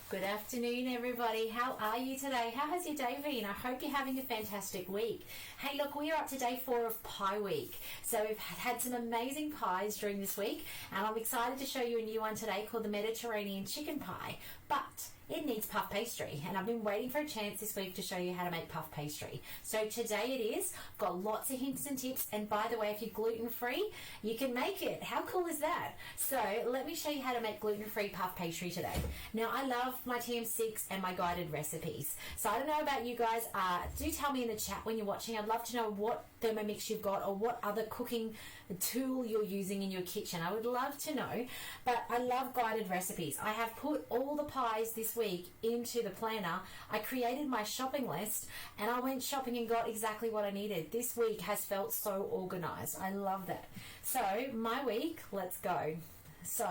Good afternoon, everybody. How are you today? How has your day been? I hope you're having a fantastic week. Hey, look, we are up to day 4 of Pie Week. So we've had some amazing pies during this week, and I'm excited to show you a new one today called the Mediterranean Chicken Pie. But it needs puff pastry, and I've been waiting for a chance this week to show you how to make puff pastry. So today it is. I've got lots of hints and tips, and by the way, if you're gluten-free, you can make it. How cool is that? So let me show you how to make gluten-free puff pastry today. Now, I love my TM6 and my guided recipes. So I don't know about you guys. Do tell me in the chat when you're watching. I'd love to know what Thermomix you've got or what other cooking tool you're using in your kitchen. I would love to know. But I love guided recipes. I have put all the pies this week into the planner. I created my shopping list and I went shopping and got exactly what I needed. This week has felt so organized. I love that. So my week, let's go. So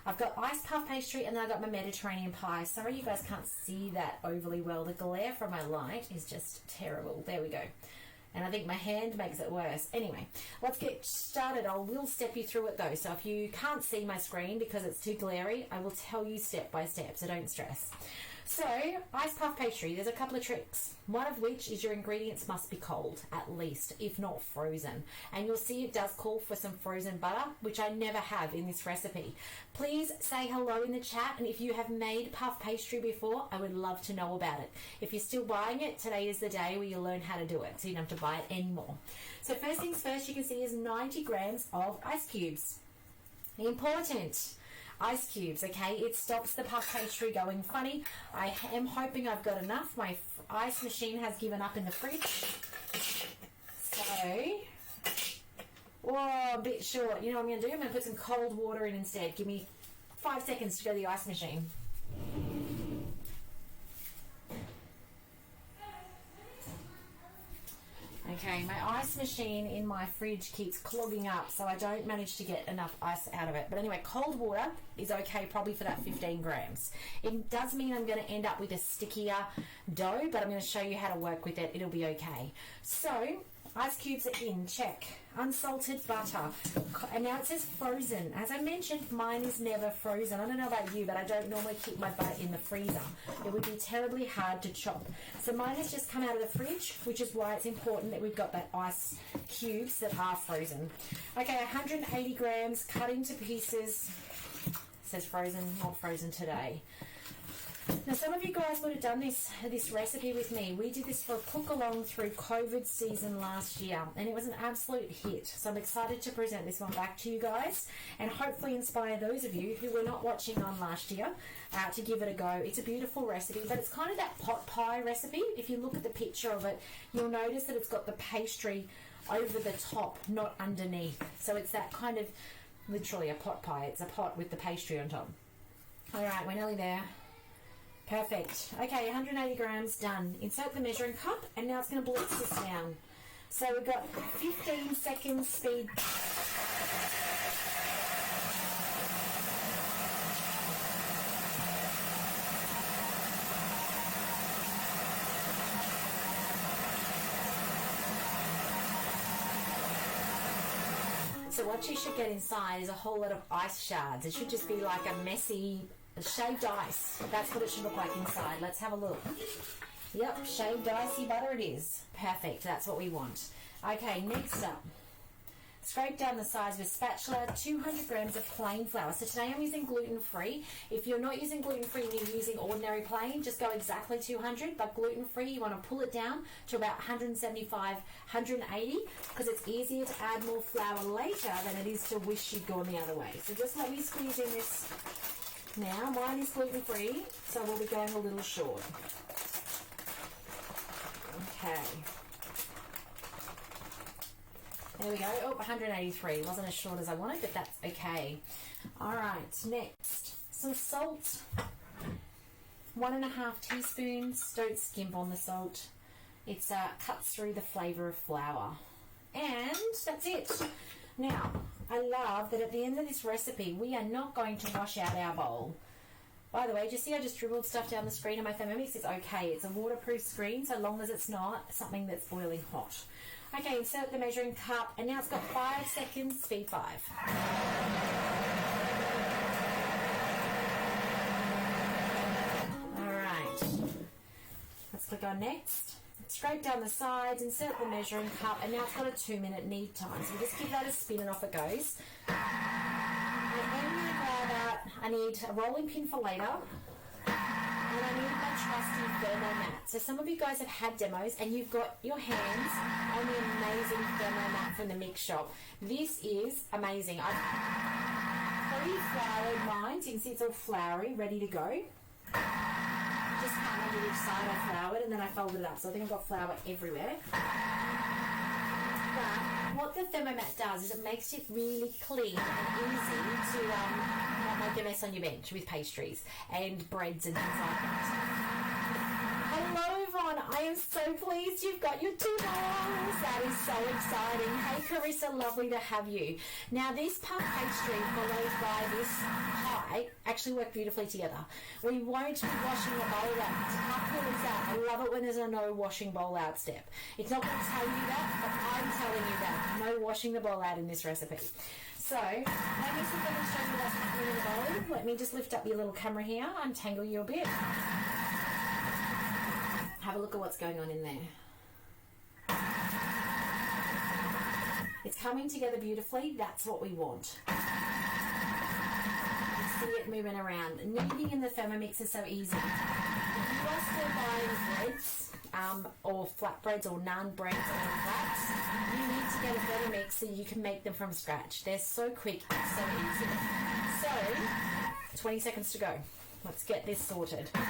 I've got iced puff pastry and then I've got my Mediterranean pie. Sorry you guys can't see that overly well. The glare from my light is just terrible. There we go. And I think my hand makes it worse. Anyway, let's get started. I will step you through it though. So if you can't see my screen because it's too glary, I will tell you step by step, so don't stress. So, iced puff pastry, there's a couple of tricks. One of which is your ingredients must be cold, at least, if not frozen. And you'll see it does call for some frozen butter, which I never have in this recipe. Please say hello in the chat, and if you have made puff pastry before, I would love to know about it. If you're still buying it, today is the day where you learn how to do it, so you don't have to buy it anymore. So first things first, you can see is 90 grams of ice cubes. Important. Ice cubes, okay? It stops the puff pastry going funny. I am hoping I've got enough. My ice machine has given up in the fridge. So, a bit short. You know what I'm going to do? I'm going to put some cold water in instead. Give me 5 seconds to go to the ice machine. Okay, my ice machine in my fridge keeps clogging up, so I don't manage to get enough ice out of it. But anyway, cold water is okay probably for that 15 grams. It does mean I'm going to end up with a stickier dough, but I'm going to show you how to work with it. It'll be okay. So, ice cubes are in, check. Unsalted butter. And now it says frozen. As I mentioned, mine is never frozen. I don't know about you, but I don't normally keep my butter in the freezer. It would be terribly hard to chop. So mine has just come out of the fridge, which is why it's important that we've got that ice cubes that are frozen. Okay, 180 grams cut into pieces. It says frozen, not frozen today. Now, some of you guys would have done this recipe with me. We did this for a cook-along through COVID season last year, and it was an absolute hit. So I'm excited to present this one back to you guys and hopefully inspire those of you who were not watching on last year to give it a go. It's a beautiful recipe, but it's kind of that pot pie recipe. If you look at the picture of it, you'll notice that it's got the pastry over the top, not underneath. So it's that kind of literally a pot pie. It's a pot with the pastry on top. All right, we're nearly there. Perfect. Okay, 180 grams done. Insert the measuring cup, and now it's going to blitz this down. So we've got 15 seconds speed. So what you should get inside is a whole lot of ice shards. It should just be like a messy shaved ice. That's what it should look like inside. Let's have a look. Yep, shaved icy butter it is. Perfect, that's what we want. Okay, next up. Scrape down the sides with a spatula, 200 grams of plain flour. So today I'm using gluten-free. If you're not using gluten-free and you're using ordinary plain, just go exactly 200. But gluten-free, you want to pull it down to about 175, 180, because it's easier to add more flour later than it is to wish you'd gone the other way. So just let me squeeze in this now. Mine is gluten-free, so we'll be going a little short. Okay. There we go. Oh, 183. Wasn't as short as I wanted, but that's okay. All right, next. Some salt. 1.5 teaspoons. Don't skimp on the salt. It cuts through the flavour of flour. And that's it. Now, I love that at the end of this recipe, we are not going to wash out our bowl. By the way, do you see I just dribbled stuff down the screen and my Thermomix is okay. It's a waterproof screen, so long as it's not something that's boiling hot. Okay, insert the measuring cup, and now it's got 5 seconds, speed 5. click on next. Scrape down the sides, insert the measuring cup, and now it's got a 2-minute knead time. So we'll just give that a spin and off it goes. And then I'm going to grab out, I need a rolling pin for later, and I need my trusty thermo mat. So some of you guys have had demos and you've got your hands on the amazing thermo mat from the mix shop. This is amazing. I've pre-floured mine, so you can see it's all floury, ready to go. Just cut under each side, I floured and then I folded it up, so I think I've got flour everywhere. But what the thermomat does is it makes it really clean and easy to not make a mess on your bench with pastries and breads and things like that. Hello Yvonne, I am so pleased you've got your 2 bowls. That is so exciting. Hey Carissa, lovely to have you. Now this puff pastry followed by this pie actually work beautifully together. We won't be washing the bowl out. How cool is that? I love it when there's a no washing bowl out step. It's not going to tell you that, but I'm telling you that. No washing the bowl out in this recipe. So, let me see if I can show you what's happening in the bowl. Let me just lift up your little camera here, untangle you a bit. Have a look at what's going on in there. It's coming together beautifully. That's what we want. You see it moving around. Kneading in the Thermomix is so easy. If you are still buying breads, or flatbreads or naan breads or flats, you need to get a Thermomix so you can make them from scratch. They're so quick and so easy. So, 20 seconds to go. Let's get this sorted. Now,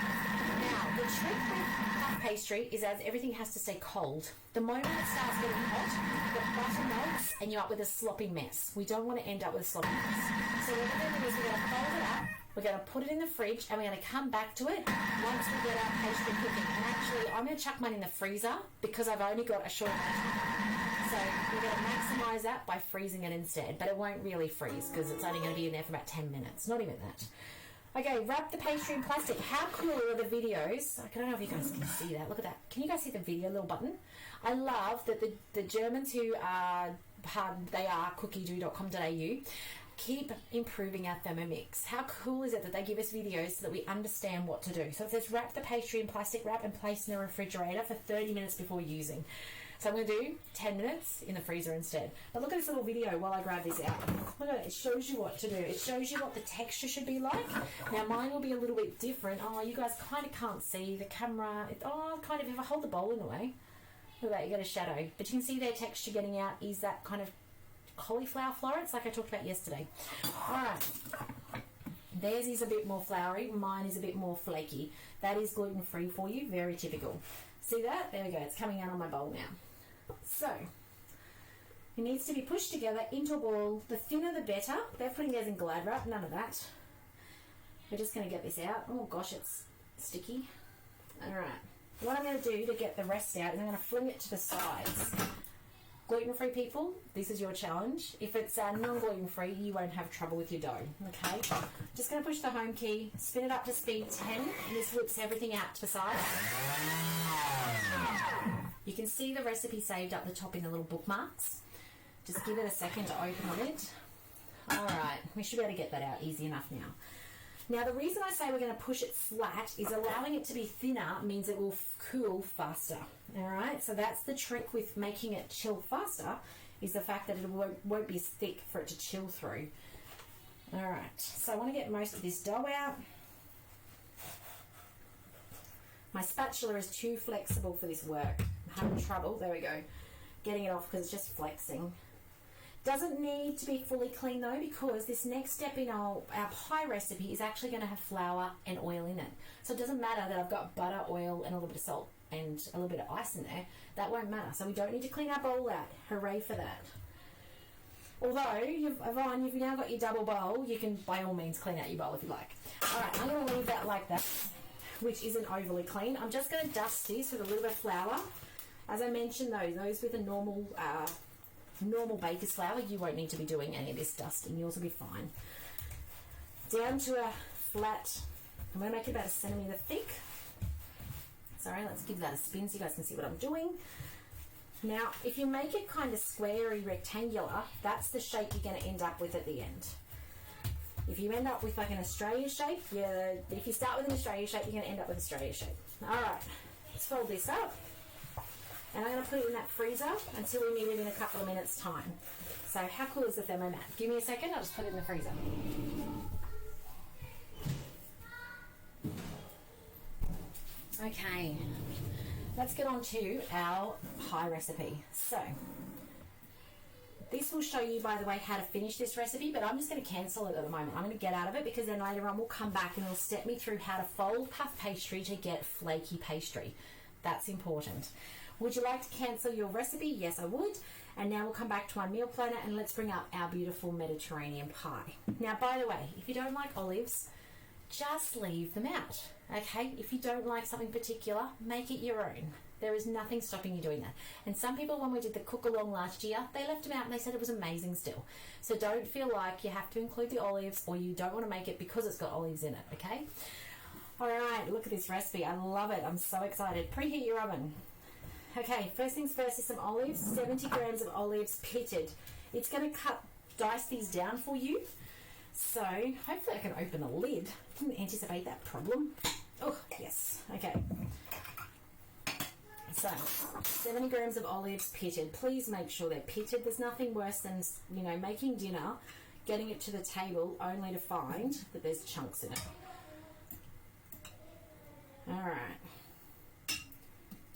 the trick with puff pastry is as everything has to stay cold. The moment it starts getting hot, the butter melts and you're up with a sloppy mess. We don't want to end up with a sloppy mess. So what we're going to do is we're going to fold it up, we're going to put it in the fridge, and we're going to come back to it once we get our pastry cooking. And actually, I'm going to chuck mine in the freezer because I've only got a short amount of time. So we're going to maximise that by freezing it instead, but it won't really freeze because it's only going to be in there for about 10 minutes, not even that. Okay, wrap the pastry in plastic. How cool are the videos? I don't know if you guys can see that. Look at that. Can you guys see the video little button? I love that the Germans who are, they are cookiedoo.com.au, keep improving our Thermomix. How cool is it that they give us videos so that we understand what to do? So it says wrap the pastry in plastic wrap and place in the refrigerator for 30 minutes before using. So I'm going to do 10 minutes in the freezer instead. But look at this little video while I grab this out. Look at it. It shows you what to do. It shows you what the texture should be like. Now mine will be a little bit different. Oh, you guys kind of can't see the camera. Kind of, if I hold the bowl in the way, look at that, you get a shadow. But you can see their texture getting out is that kind of cauliflower Florence like I talked about yesterday. Alright. Theirs is a bit more floury. Mine is a bit more flaky. That is gluten-free for you. Very typical. See that? There we go. It's coming out on my bowl now. So, it needs to be pushed together into a ball. The thinner the better. They're putting theirs in Glad wrap. None of that. We're just going to get this out. Oh gosh, it's sticky. Alright. What I'm going to do to get the rest out is I'm going to fling it to the sides. Gluten-free people, this is your challenge. If it's non-gluten-free, you won't have trouble with your dough. Okay? Just going to push the home key, spin it up to speed 10, and this whips everything out to the side. You can see the recipe saved up the top in the little bookmarks. Just give it a second to open the lid. Alright, we should be able to get that out easy enough now. Now the reason I say we're going to push it flat is allowing it to be thinner means it will cool faster. Alright, so that's the trick with making it chill faster, is the fact that it won't be as thick for it to chill through. Alright, so I want to get most of this dough out. My spatula is too flexible for this work. I'm having trouble, there we go, getting it off because it's just flexing. Doesn't need to be fully clean though, because this next step in our pie recipe is actually going to have flour and oil in it. So it doesn't matter that I've got butter, oil and a little bit of salt and a little bit of ice in there. That won't matter. So we don't need to clean our bowl out. Hooray for that. Although, Yvonne, you've now got your double bowl, you can by all means clean out your bowl if you like. Alright, I'm going to leave that like that, which isn't overly clean. I'm just going to dust this with a little bit of flour. As I mentioned those with a normal baker's flour, you won't need to be doing any of this dusting. Yours will be fine. Down to a flat, I'm going to make it about 1 centimetre thick. Sorry, let's give that a spin so you guys can see what I'm doing. Now, if you make it kind of squarey, rectangular, that's the shape you're going to end up with at the end. If you end up with like an Australia shape, if you start with an Australia shape, you're going to end up with Australia shape. Alright, let's fold this up. And I'm going to put it in that freezer until we need it in a couple of minutes' time. So how cool is the thermomat? Give me a second, I'll just put it in the freezer. Okay, let's get on to our pie recipe. So, this will show you, by the way, how to finish this recipe, but I'm just going to cancel it at the moment. I'm going to get out of it because then later on we'll come back and it'll step me through how to fold puff pastry to get flaky pastry. That's important. Would you like to cancel your recipe? Yes, I would. And now we'll come back to our meal planner and let's bring up our beautiful Mediterranean pie. Now, by the way, if you don't like olives, just leave them out, okay? If you don't like something particular, make it your own. There is nothing stopping you doing that. And some people, when we did the cook-along last year, they left them out and they said it was amazing still. So don't feel like you have to include the olives or you don't want to make it because it's got olives in it, okay? All right, look at this recipe. I love it. I'm so excited. Preheat your oven. Okay, first things first is some olives, 70 grams of olives pitted. It's going to dice these down for you. So hopefully I can open a lid. Didn't anticipate that problem. Oh, yes. Okay. So 70 grams of olives pitted. Please make sure they're pitted. There's nothing worse than, you know, making dinner, getting it to the table only to find that there's chunks in it. All right.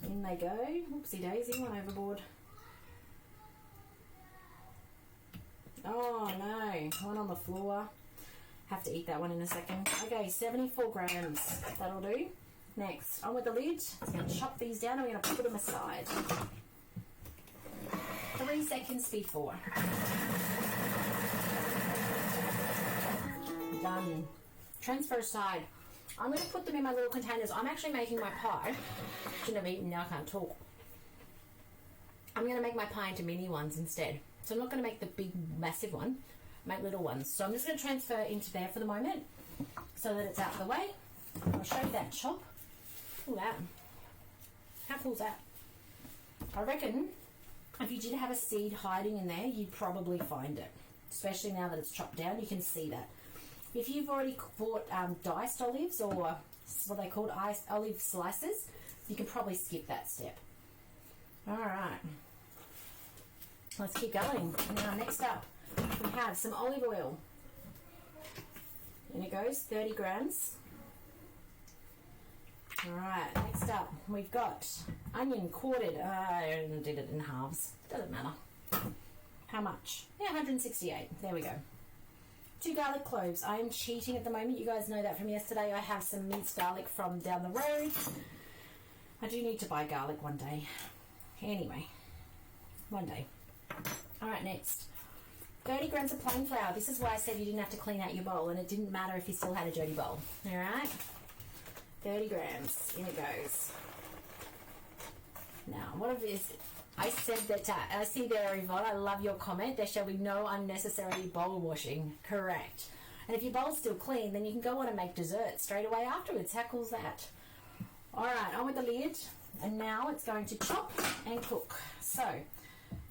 In they go. Oopsie daisy, one overboard. Oh no, one on the floor. Have to eat that one in a second. Okay, 74 grams. That'll do. Next, on with the lid. I'm going to chop these down and we're going to put them aside. 3 seconds before. Done. Transfer aside. I'm going to put them in my little containers. I'm actually making my pie. Shouldn't have eaten, now I can't talk. I'm going to make my pie into mini ones instead. So I'm not going to make the big, massive one. Make little ones. So I'm just going to transfer into there for the moment so that it's out of the way. I'll show you that chop. Look at that. How cool is that? I reckon if you did have a seed hiding in there, you'd probably find it. Especially now that it's chopped down, you can see that. If you've already bought diced olives or what they called olive slices, you can probably skip that step. All right. Let's keep going. Now, next up, we have some olive oil. In it goes, 30 grams. All right, next up, we've got onion quartered. I did it in halves. Doesn't matter. How much? Yeah, 168. There we go. 2 garlic cloves. I am cheating at the moment. You guys know that from yesterday. I have some minced garlic from down the road. I do need to buy garlic one day. Anyway, one day. All right, next. 30 grams of plain flour. This is why I said you didn't have to clean out your bowl, and it didn't matter if you still had a dirty bowl. All right? 30 grams. In it goes. Now, what if this... I said that, I see there, Yvonne, I love your comment. There shall be no unnecessary bowl washing. Correct. And if your bowl's still clean, then you can go on and make dessert straight away afterwards. How cool is that? All right, on with the lid. And now it's going to chop and cook. So,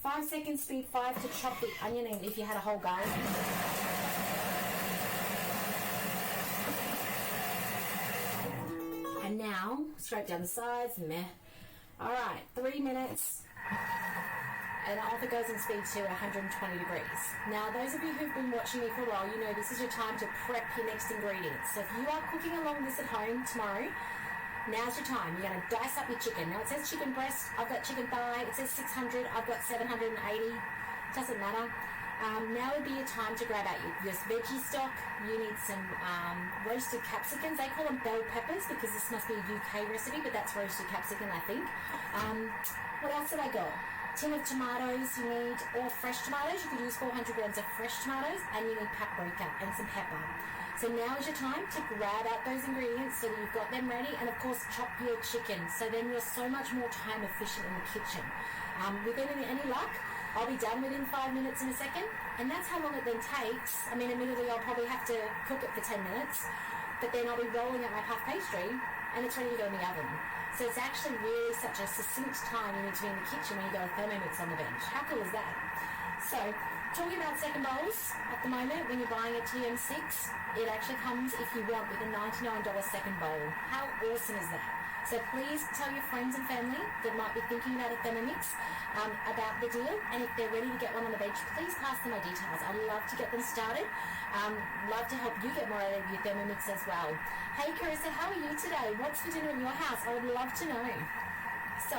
5 seconds, speed 5 to chop the onion in if you had a whole garlic. And now, scrape down the sides. Meh. All right, 3 minutes. And off it goes in speed to 120 degrees. Now, those of you who've been watching me for a while, you know this is your time to prep your next ingredients. So if you are cooking along this at home tomorrow, now's your time. You're going to dice up your chicken. Now, it says chicken breast. I've got chicken thigh. It says 600. I've got 780. Doesn't matter. Now would be your time to grab out your veggie stock. You need some roasted capsicums. They call them bell peppers because this must be a UK recipe, but that's roasted capsicum, I think. What else have I got? Tin of tomatoes you need, or fresh tomatoes. You could use 400 grams of fresh tomatoes, and you need paprika and some pepper. So now is your time to grab out those ingredients so that you've got them ready, and of course chop your chicken. So then you're so much more time efficient in the kitchen. With any luck, I'll be done within 5 minutes in a second, and that's how long it then takes. I mean, admittedly, I'll probably have to cook it for 10 minutes, but then I'll be rolling out my puff pastry, and it's ready to go in the oven. So it's actually really such a succinct time you need to be in the kitchen when you got a Thermomix on the bench. How cool is that? So, talking about second bowls, at the moment, when you're buying a TM6, it actually comes, if you want, with a $99 second bowl. How awesome is that? So please tell your friends and family that might be thinking about a Thermomix about the deal, and if they're ready to get one on the bench, please pass them my details. I'd love to get them started. Love to help you get more out of your Thermomix as well. Hey Carissa, how are you today? What's for dinner in your house? I would love to know. So,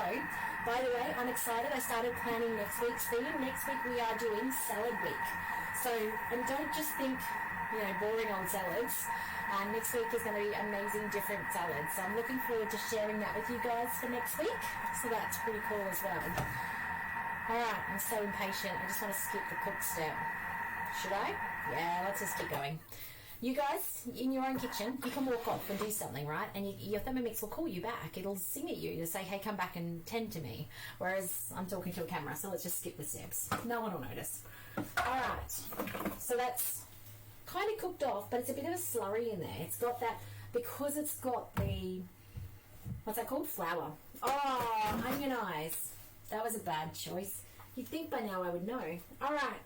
by the way, I'm excited. I started planning next week's theme. Next week we are doing salad week. So, and don't just think, boring old salads. Next week is going to be amazing different salads. So I'm looking forward to sharing that with you guys for next week. So that's pretty cool as well. Alright, I'm so impatient. I just want to skip the cook step. Should I? Yeah, let's just keep going. You guys, in your own kitchen, you can walk off and do something, right? And your Thermomix will call you back. It'll sing at you to say, hey, come back and tend to me. Whereas I'm talking to a camera, so let's just skip the steps. No one will notice. Alright, so that's kind of cooked off, but it's a bit of a slurry in there. It's got that, because it's got the, what's that called? Flour. Oh, onion eyes. That was a bad choice. You'd think by now I would know. All right,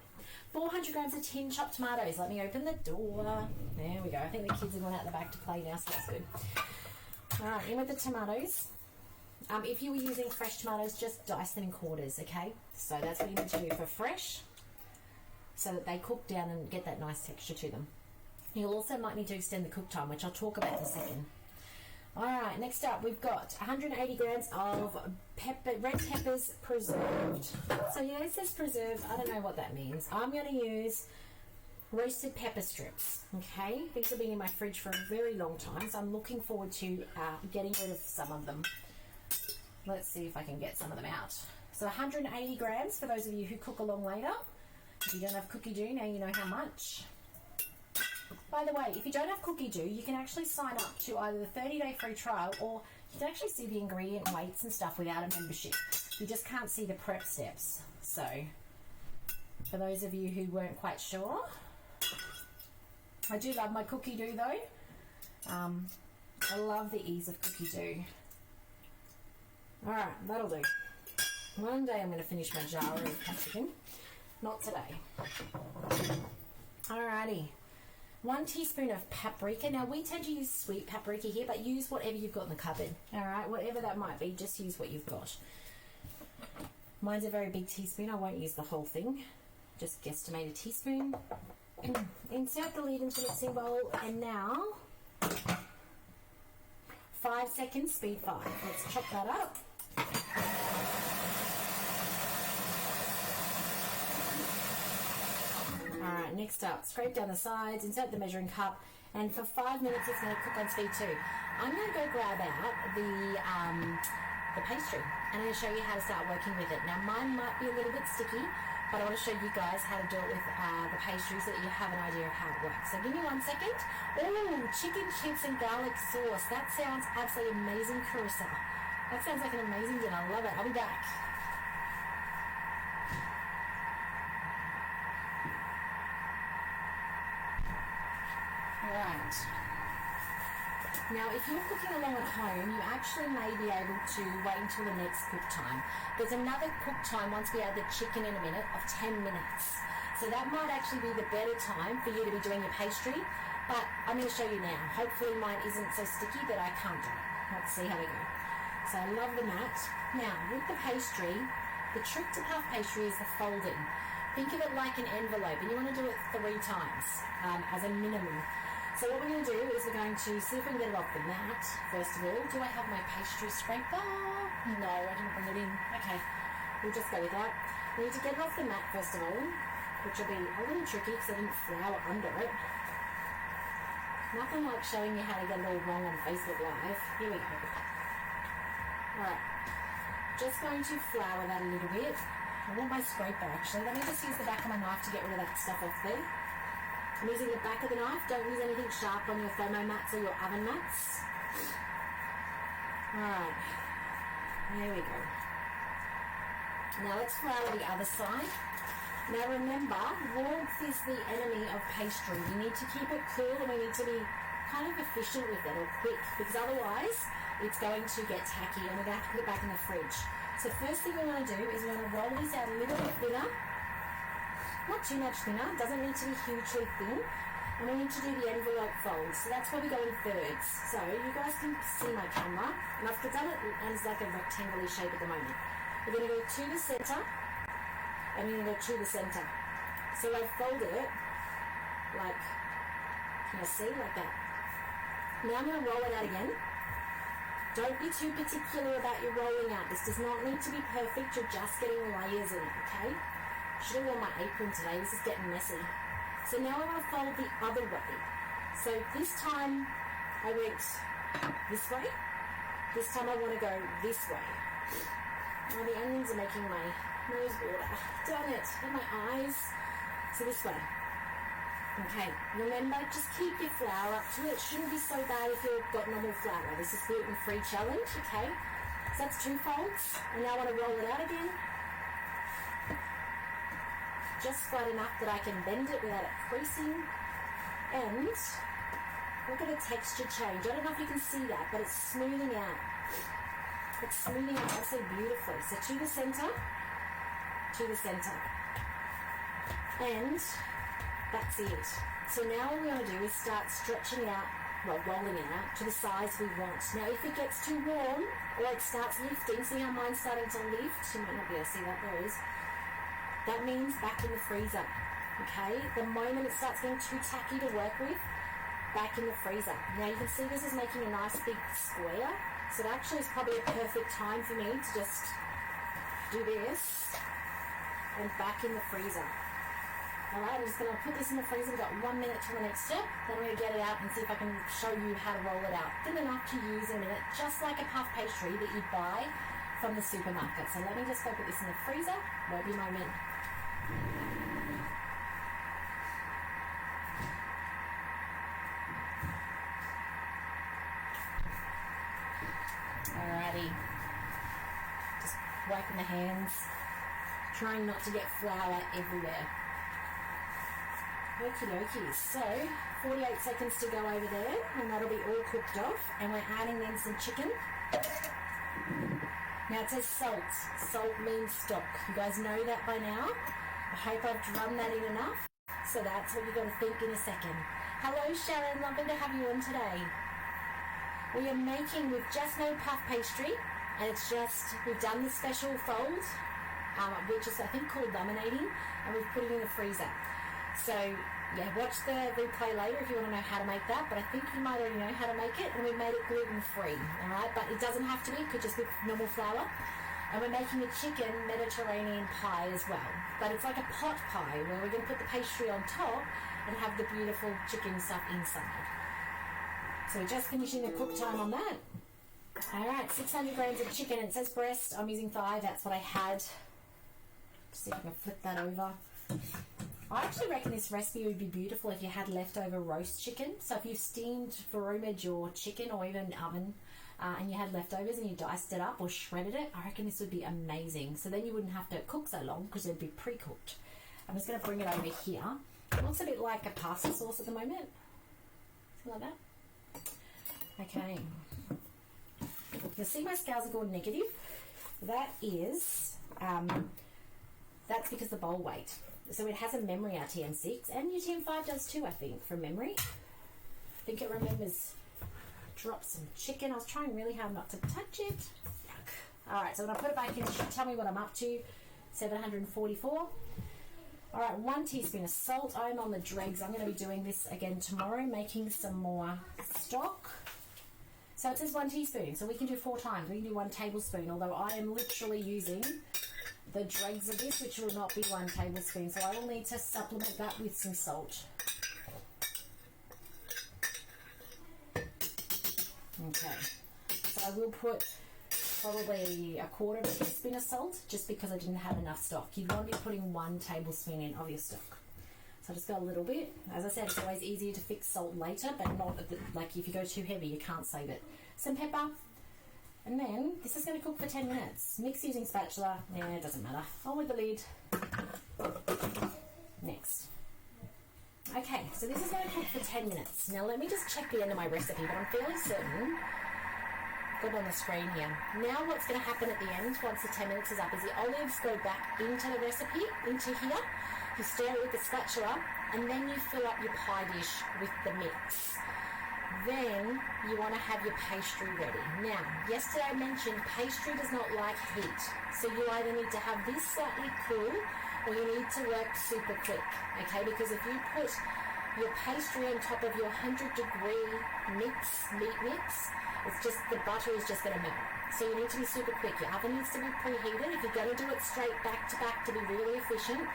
400 grams of tin chopped tomatoes. Let me open the door. There we go. I think the kids have gone out the back to play now, so that's good. All right, in with the tomatoes. If you were using fresh tomatoes, just dice them in quarters, okay? So that's what you need to do for fresh, so that they cook down and get that nice texture to them. You'll also might need to extend the cook time, which I'll talk about in a second. Alright, next up we've got 180 grams of red peppers preserved. So it says preserved, I don't know what that means. I'm going to use roasted pepper strips, okay? These have been in my fridge for a very long time, so I'm looking forward to getting rid of some of them. Let's see if I can get some of them out. So 180 grams for those of you who cook along later. If you don't have cookie dough, now you know how much. By the way, if you don't have cookie dough, you can actually sign up to either the 30-day free trial, or you can actually see the ingredient weights and stuff without a membership. You just can't see the prep steps. So, for those of you who weren't quite sure, I do love my cookie dough though. I love the ease of cookie dough. Alright, that'll do. One day I'm going to finish my jar of paprika. Not today. Alrighty. 1 teaspoon of paprika. Now we tend to use sweet paprika here, but use whatever you've got in the cupboard. Alright, whatever that might be, just use what you've got. Mine's a very big teaspoon. I won't use the whole thing. Just guesstimate a teaspoon. Insert the lid into the mixing bowl, and now 5 seconds, speed 5. Let's chop that up. Alright, next up, scrape down the sides, insert the measuring cup, and for 5 minutes it's going to cook on speed 2. I'm going to go grab out the pastry, and I'm going to show you how to start working with it. Now mine might be a little bit sticky, but I want to show you guys how to do it with the pastry so that you have an idea of how it works. So give me 1 second. Oh, chicken chips and garlic sauce. That sounds absolutely amazing, Carissa. That sounds like an amazing dinner. I love it. I'll be back. Right. Now, if you're cooking along at home, you actually may be able to wait until the next cook time. There's another cook time once we add the chicken in a minute of 10 minutes. So that might actually be the better time for you to be doing your pastry, but I'm going to show you now. Hopefully mine isn't so sticky that I can't do it. Let's see how we go. So I love the mat. Now, with the pastry, the trick to puff pastry is the folding. Think of it like an envelope, and you want to do it 3 times as a minimum. So what we're going to do is we're going to see if we can get it off the mat, first of all. Do I have my pastry scraper? No, I didn't bring it in. Okay, we'll just go with that. We need to get it off the mat, first of all, which will be a little tricky because I didn't flour under it. Nothing like showing you how to get it all wrong on Facebook Live. Here we go. Alright, just going to flour that a little bit. I want my scraper actually. Let me just use the back of my knife to get rid of that stuff off there. I'm using the back of the knife. Don't use anything sharp on your thermo mats or your oven mats. Alright, there we go. Now let's flour the other side. Now remember, warmth is the enemy of pastry. You need to keep it cool, and we need to be kind of efficient with it, or quick, because otherwise it's going to get tacky and we're going to have to put it back in the fridge. So first thing we want to do is we want to roll this out a little bit thinner. Not too much thinner, doesn't need to be hugely thin. And we need to do the envelope fold. So that's where we go in thirds. So you guys can see my camera. And I've done it as like a rectangular shape at the moment. We're going to go to the center. And we're going to go to the center. So I've folded it like, can you see? Like that. Now I'm going to roll it out again. Don't be too particular about your rolling out. This does not need to be perfect. You're just getting layers in it, okay? Should have worn my apron today. This is getting messy. So now I want to fold the other way. So this time I went this way. This time I want to go this way. Oh, the onions are making my nose water. Darn it. And my eyes. So this way. Okay, remember, just keep your flour up to it. It shouldn't be so bad if you've got normal flour. This is gluten-free challenge, okay? So that's 2 folds. And now I want to roll it out again. Just flat enough that I can bend it without it creasing. And look at the texture change. I don't know if you can see that, but it's smoothing out. It's smoothing out also beautifully. So to the center. And that's it. So now what we want to do is start stretching it out, well, rolling it out to the size we want. Now, if it gets too warm or it starts lifting, see how mine's starting to lift? You might not be able to see that, there it is. That means back in the freezer, okay? The moment it starts getting too tacky to work with, back in the freezer. Now, you can see this is making a nice big square. So it actually is probably a perfect time for me to just do this and back in the freezer. Alright, I'm just going to put this in the freezer. We've got 1 minute till the next step. Then I'm going to get it out and see if I can show you how to roll it out. Thin enough to use in a minute, just like a puff pastry that you buy from the supermarket. So let me just go put this in the freezer. Won't be a moment. Alrighty. Just wiping the hands. Trying not to get flour everywhere. Okie dokie, so 48 seconds to go over there and that'll be all cooked off, and we're adding in some chicken. Now it says salt. Salt means stock. You guys know that by now. I hope I've drummed that in enough. So that's what you're going to think in a second. Hello Sharon, lovely to have you on today. We are making, we've just made puff pastry, and it's just, we've done the special fold, which is I think called laminating, and we've put it in the freezer. So, yeah, watch the replay later if you want to know how to make that, but I think you might already know how to make it, and we've made it gluten-free, alright? But it doesn't have to be, it could just be normal flour. And we're making a chicken Mediterranean pie as well. But it's like a pot pie, where we're going to put the pastry on top and have the beautiful chicken stuff inside. So we're just finishing the cook time on that. Alright, 600 grams of chicken. It says breast, I'm using thigh, that's what I had. See if I can flip that over. I actually reckon this recipe would be beautiful if you had leftover roast chicken. So if you steamed vermouth your chicken or even oven and you had leftovers and you diced it up or shredded it, I reckon this would be amazing. So then you wouldn't have to cook so long because it'd be pre-cooked. I'm just going to bring it over here. It looks a bit like a pasta sauce at the moment. Something like that. Okay. You'll see my scales are going negative. That is, that's because the bowl weight. So it has a memory RTM6, and UTM5 does too, I think, from memory. I think it remembers drop some chicken. I was trying really hard not to touch it. Yuck. Alright, so when I put it back in, it should tell me what I'm up to. 744. Alright, 1 teaspoon of salt. I'm on the dregs. I'm going to be doing this again tomorrow, making some more stock. So it says 1 teaspoon, so we can do 4 times. We can do 1 tablespoon, although I am literally using the dregs of this, which will not be 1 tablespoon, so I will need to supplement that with some salt. Okay, so I will put probably 1/4 of a teaspoon of salt, just because I didn't have enough stock. You'd want to be putting 1 tablespoon in of your stock. So I just got a little bit. As I said, it's always easier to fix salt later, but not at the, like if you go too heavy, you can't save it. Some pepper. And then this is going to cook for 10 minutes. Mix using spatula. Yeah, it doesn't matter. On with the lid. Next. Okay, so this is going to cook for 10 minutes. Now let me just check the end of my recipe, but I'm fairly certain. Got it on the screen here. Now what's going to happen at the end, once the 10 minutes is up, is the olives go back into the recipe, into here, You stir it with the spatula, and then you fill up your pie dish with the mix. Then you want to have your pastry ready. Now, yesterday I mentioned pastry does not like heat, so you either need to have this slightly cool or you need to work super quick, okay? Because if you put your pastry on top of your 100-degree meat mix, it's just, the butter is just going to melt. So you need to be super quick. Your oven needs to be preheated. If you're going to do it straight back to back to be really efficient,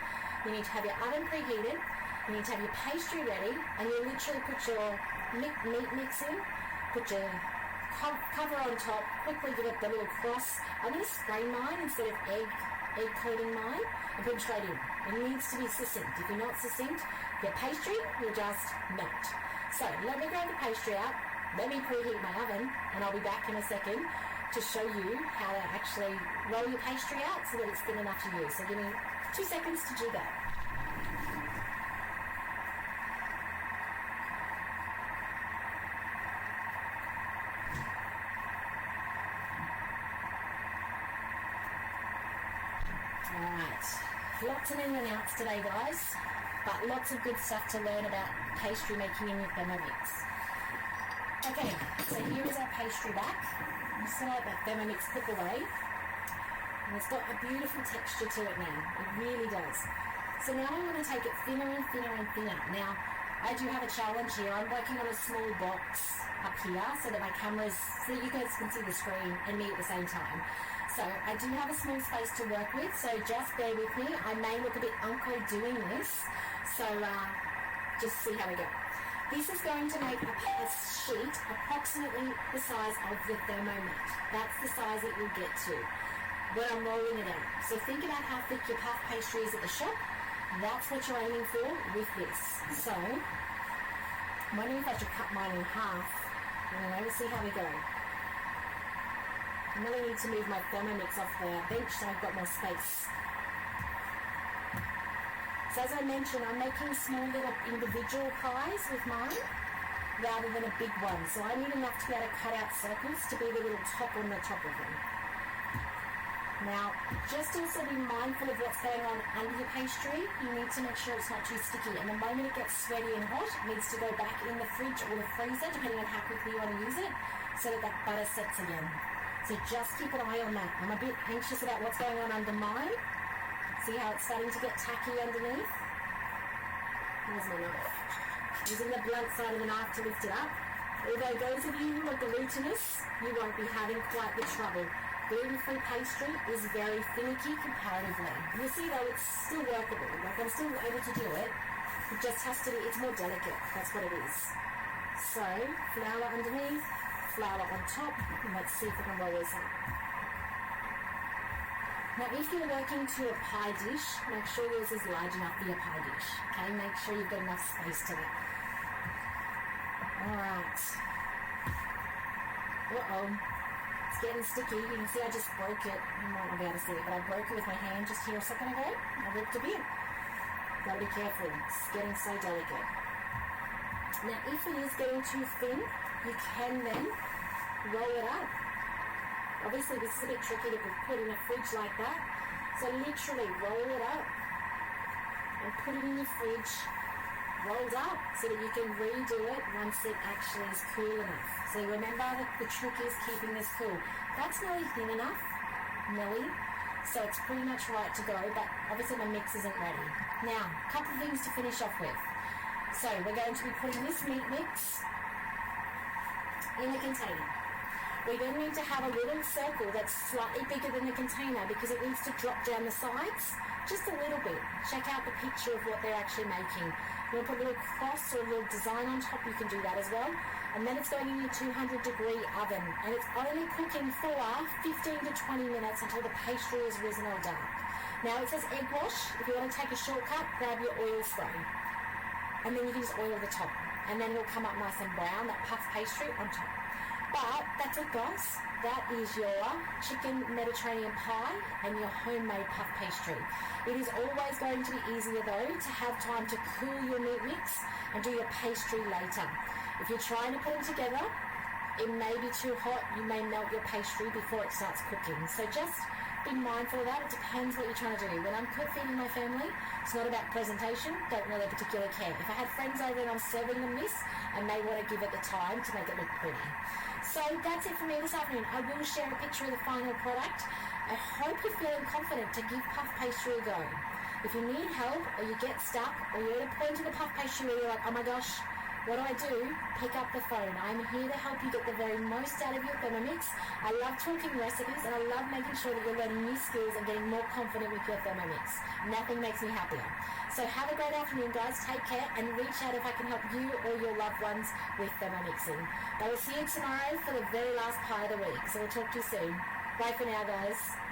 you need to have your oven preheated, you need to have your pastry ready, and you literally put your meat mix in, put your cover on top, quickly give it the little cross. I'm going to spray mine instead of egg coating mine, and put it straight in. It needs to be succinct. If you're not succinct, your pastry will just melt. So let me grab the pastry out, let me preheat my oven, and I'll be back in a second to show you how to actually roll your pastry out so that it's thin enough to use. So give me 2 seconds to do that. Alright, lots of in and outs today, guys, but lots of good stuff to learn about pastry making in your Thermomix. Okay, so here is our pastry back. You still like that Thermomix clip away, and it's got a beautiful texture to it now. It really does. So now I want to take it thinner and thinner and thinner. Now, I do have a challenge here. I'm working on a small box up here so that my camera's, so you guys can see the screen and me at the same time. So I do have a small space to work with, so just bear with me. I may look a bit uncle doing this, so just see how we go. This is going to make a sheet approximately the size of the Thermomat. That's the size that you'll get to when I'm rolling it out. So think about how thick your puff pastry is at the shop. That's what you're aiming for with this. So I'm wondering if I should cut mine in half. Anyway, we'll see how we go. I really need to move my Thermomix off the bench so I've got more space. So as I mentioned, I'm making small little individual pies with mine rather than a big one. So I need enough to be able to cut out circles to be the little top on the top of them. Now, just also be mindful of what's going on under your pastry. You need to make sure it's not too sticky. And the moment it gets sweaty and hot, it needs to go back in the fridge or the freezer, depending on how quickly you want to use it, so that butter sets again. So just keep an eye on that. I'm a bit anxious about what's going on under mine. See how it's starting to get tacky underneath? Here's my knife. Using the blunt side of the knife to lift it up. Although those of you who are glutinous, you won't be having quite the trouble. Gluten-free pastry is very finicky comparatively. You'll see though it's still workable. Like I'm still able to do it. It just has to be, it's more delicate. That's what it is. So, flour underneath, flour on top, and let's see if we can roll this up. Now, if you're working to a pie dish, make sure yours is large enough for your pie dish. Okay, make sure you've got enough space to that. Alright. Uh-oh. It's getting sticky. You can see I just broke it. You might not be able to see it, but I broke it with my hand just here a second ago. I ripped a bit. Gotta be careful. It's getting so delicate. Now, if it is getting too thin, you can then roll it up. Obviously, this is a bit tricky to put in a fridge like that. So literally roll it up and put it in your fridge rolled up so that you can redo it once it actually is cool enough. So remember that the trick is keeping this cool. That's nearly thin enough, nearly. So it's pretty much right to go, but obviously my mix isn't ready. Now, a couple of things to finish off with. So we're going to be putting this meat mix in the container. We then need to have a little circle that's slightly bigger than the container because it needs to drop down the sides just a little bit. Check out the picture of what they're actually making. You want to put a little cross or a little design on top, you can do that as well. And then it's going in your 200-degree oven. And it's only cooking for 15 to 20 minutes until the pastry is risen or dark. Now it says egg wash. If you want to take a shortcut, grab your oil spray. And then you can just oil the top. And then it'll come up nice and brown, that puff pastry on top. But that's it, guys. That is your chicken Mediterranean pie and your homemade puff pastry. It is always going to be easier, though, to have time to cool your meat mix and do your pastry later. If you're trying to put them together, it may be too hot. You may melt your pastry before it starts cooking. So just be mindful of that. It depends what you're trying to do. When I'm cook feeding my family, it's not about presentation, don't really particularly care. If I had friends over and I'm serving them this, I may want to give it the time to make it look pretty. So that's it for me this afternoon. I will share a picture of the final product. I hope you're feeling confident to give puff pastry a go. If you need help or you get stuck or you're at a point in the puff pastry where you're like, oh my gosh, what do? Pick up the phone. I'm here to help you get the very most out of your Thermomix. I love talking recipes and I love making sure that you're learning new skills and getting more confident with your Thermomix. Nothing makes me happier. So have a great afternoon, guys. Take care and reach out if I can help you or your loved ones with Thermomixing. I will see you tomorrow for the very last pie of the week. So we'll talk to you soon. Bye for now, guys.